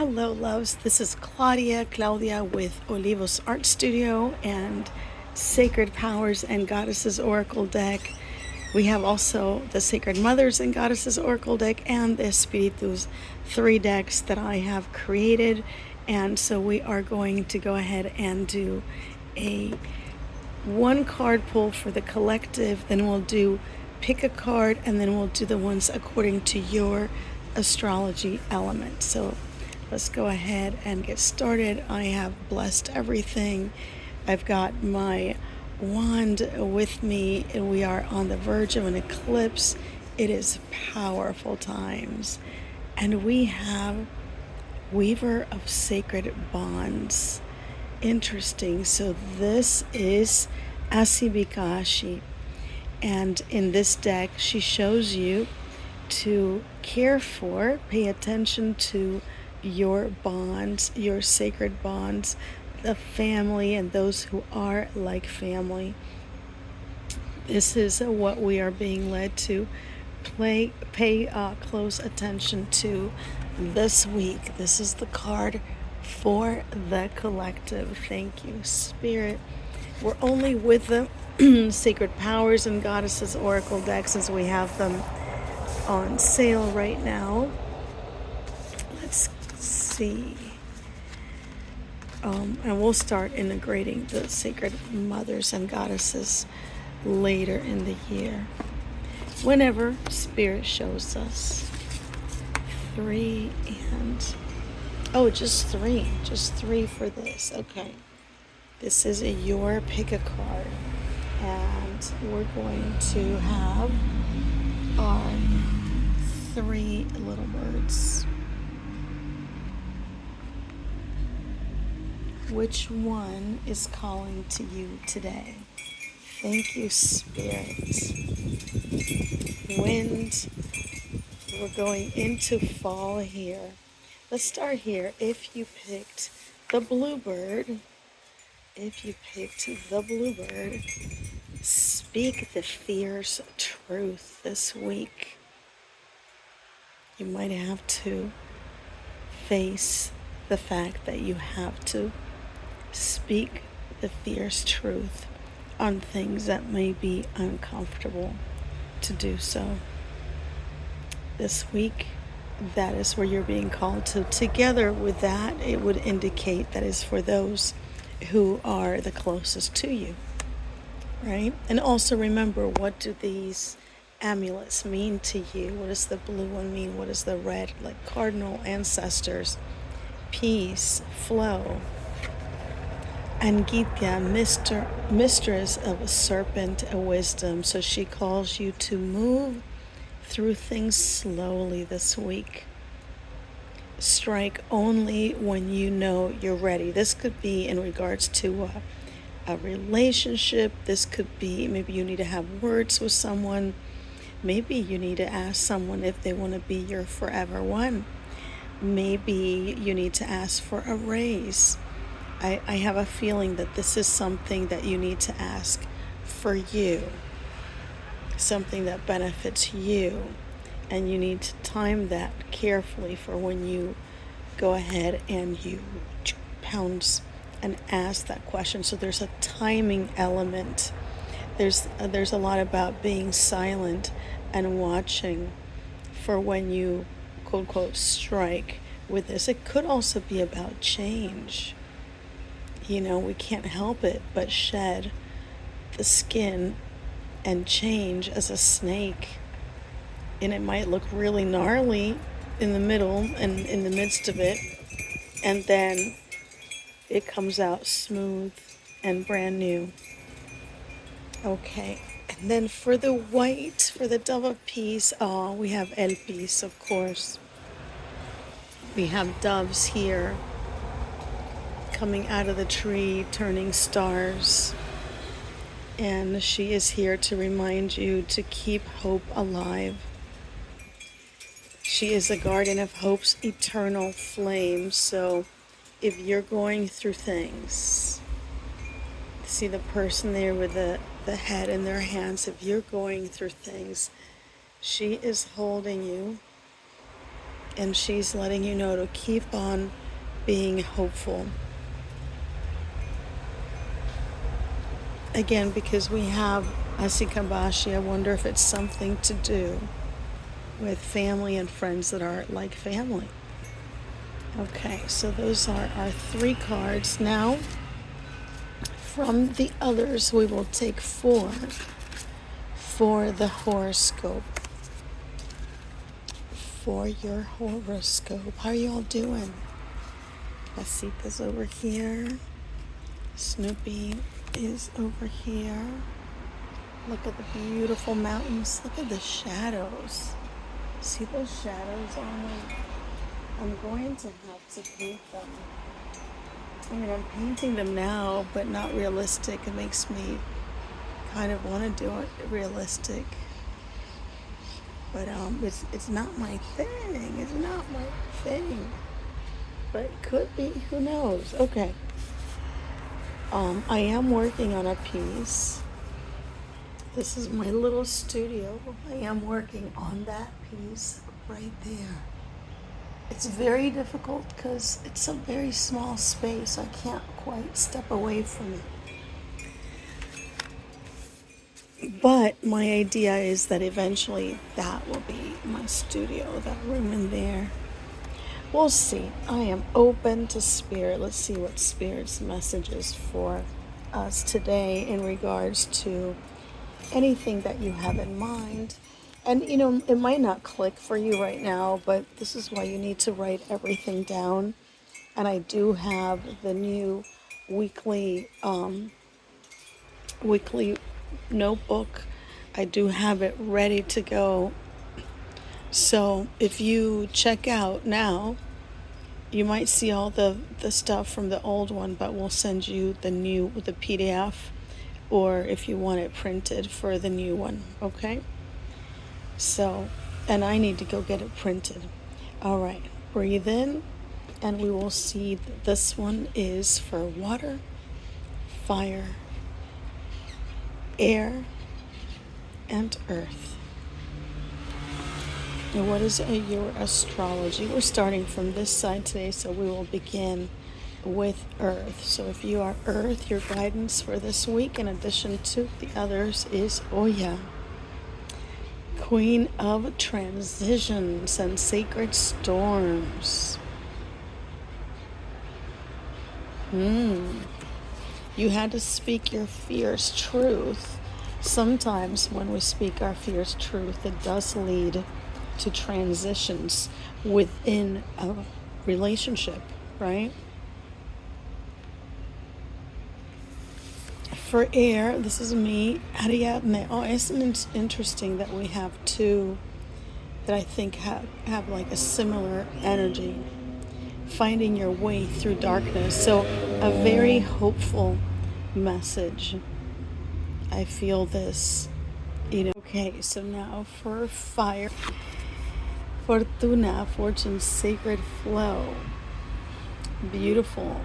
Hello, loves. This is Claudia with Olivos Art Studio and Sacred Powers and Goddesses Oracle deck. We have also the Sacred Mothers and Goddesses Oracle deck and the Espiritus, three decks that I have created. And so we are going to go ahead and do a one card pull for the collective, then we'll do pick a card, and then we'll do the ones according to your astrology element. So let's go ahead and get started. I have blessed everything. I've got my wand with me, and we are on the verge of an eclipse. It is powerful times. And we have Weaver of Sacred Bonds. Interesting. So this is Asibikashi. And in this deck, she shows you to care for, pay attention to your bonds, your sacred bonds, the family, and those who are like family. This is what we are being led to pay close attention to this week. This is the card for the collective. Thank you, Spirit. We're only with the Sacred Powers and Goddesses Oracle decks as we have them on sale right now. Let's see. And we'll start integrating the Sacred Mothers and Goddesses later in the year, whenever Spirit shows us. Just three for this. Okay, this is your pick a card, and we're going to have our three little birds. Which one is calling to you today? Thank you, Spirit. Wind. We're going into fall here. Let's start here. If you picked the bluebird, speak the fierce truth this week. You might have to face the fact that you have to speak the fierce truth on things that may be uncomfortable to do so. This week, that is where you're being called to. Together with that, it would indicate that is for those who are the closest to you, right? And also remember, what do these amulets mean to you? What does the blue one mean? What does the red, like cardinal ancestors? Peace, flow. And Gitya, mistress of a serpent, a wisdom. So she calls you to move through things slowly this week. Strike only when you know you're ready. This could be in regards to a relationship. This could be maybe you need to have words with someone. Maybe you need to ask someone if they want to be your forever one. Maybe you need to ask for a raise. I have a feeling that this is something that you need to ask for you, something that benefits you, and you need to time that carefully for when you go ahead and you pounce and ask that question. So there's a timing element. There's a lot about being silent and watching for when you quote unquote strike with this. It could also be about change. We can't help it but shed the skin and change as a snake. And it might look really gnarly in the middle and in the midst of it. And then it comes out smooth and brand new. Okay. And then for the white, for the dove of peace, we have El Peace, of course. We have doves here coming out of the tree, turning stars. And she is here to remind you to keep hope alive. She is the guardian of hope's eternal flame. So if you're going through things, see the person there with the head in their hands, if you're going through things, she is holding you And she's letting you know to keep on being hopeful. Again, because we have Asikabashi, I wonder if it's something to do with family and friends that are like family. Okay, so those are our 3 cards. Now, from the others, we will take 4 for the horoscope. For your horoscope. How are you all doing? Basita's over here. Snoopy is over here. Look at the beautiful mountains. Look at the shadows. See those shadows on them? I'm going to have to paint them. I mean, I'm painting them now, but not realistic. It makes me kind of want to do it realistic. But it's not my thing. It's not my thing. But it could be. Who knows? Okay. I am working on a piece. This is my little studio. I am working on that piece right there. It's very difficult because it's a very small space. I can't quite step away from it. But my idea is that eventually that will be my studio, that room in there. We'll see. I am open to Spirit. Let's see what Spirit's message is for us today in regards to anything that you have in mind. And, it might not click for you right now, but this is why you need to write everything down. And I do have the new weekly notebook. I do have it ready to go. So if you check out now, you might see all the stuff from the old one, but we'll send you the PDF, or if you want it printed for the new one, okay? So, and I need to go get it printed. All right, breathe in, and we will see that this one is for water, fire, air, and earth. And what is your astrology? We're starting from this side today, so we will begin with Earth. So if you are Earth, your guidance for this week, in addition to the others, is Oya, Queen of Transitions and Sacred Storms. You had to speak your fierce truth. Sometimes when we speak our fierce truth, it does lead to transitions within a relationship, right? For air, this is me, Ariadne. Oh, isn't it interesting that we have 2 that I think have like a similar energy? Finding your way through darkness. So a very hopeful message. I feel this, Okay, so now for fire. Fortuna, fortune, sacred flow. Beautiful.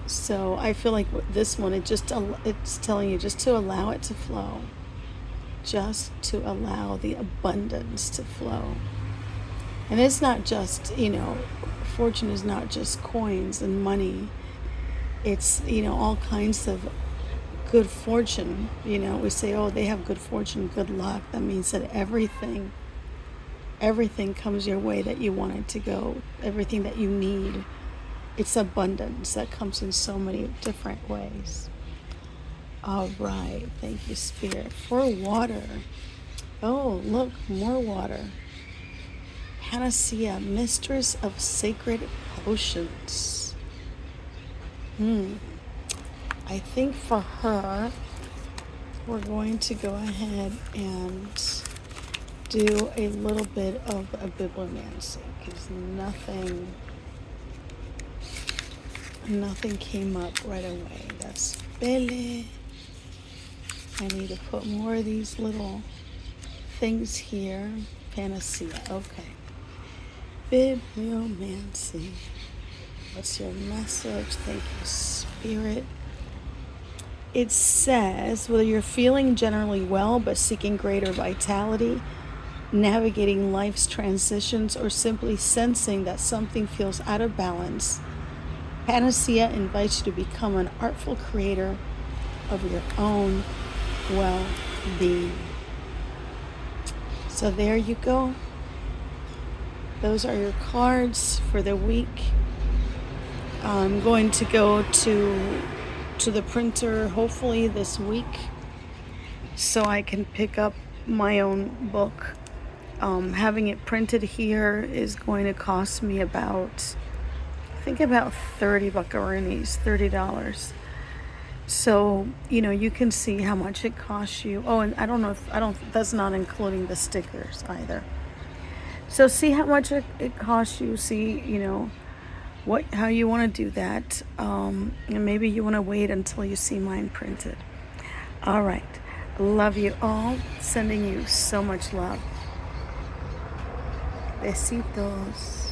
So I feel like this one, it's telling you just to allow it to flow. Just to allow the abundance to flow. And it's not just, fortune is not just coins and money. It's, all kinds of good fortune. We say, oh, they have good fortune, good luck. That means that everything comes your way that you want it to go. Everything that you need. It's abundance that comes in so many different ways. All right. Thank you, Spirit. For water. Oh, look, more water. Panacea, mistress of sacred potions. I think for her, we're going to go ahead and do a little bit of a bibliomancy, because nothing came up right away. That's Bele. I need to put more of these little things here. Panacea, okay. Bibliomancy. What's your message? Thank you, Spirit. It says, whether you're feeling generally well but seeking greater vitality, navigating life's transitions, or simply sensing that something feels out of balance, Panacea invites you to become an artful creator of your own well-being. So there you go. Those are your cards for the week. I'm going to go to the printer hopefully this week so I can pick up my own book. Having it printed here is going to cost me about, I think about 30 buckaroonies, $30. So, you can see how much it costs you. Oh, and that's not including the stickers either. So see how much it costs you. See, how you want to do that. And maybe you want to wait until you see mine printed. All right. Love you all. Sending you so much love. Besitos.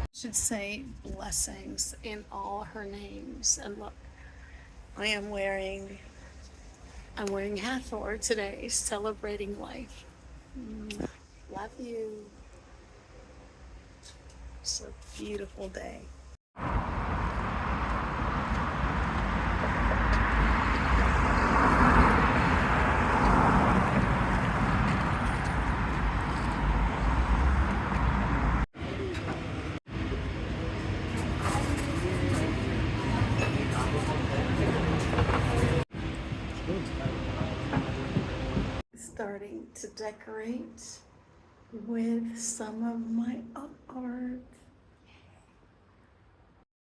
I should say blessings in all her names. And look, I'm wearing Hathor today, celebrating life. Love you. It's a beautiful day. Starting to decorate with some of my art.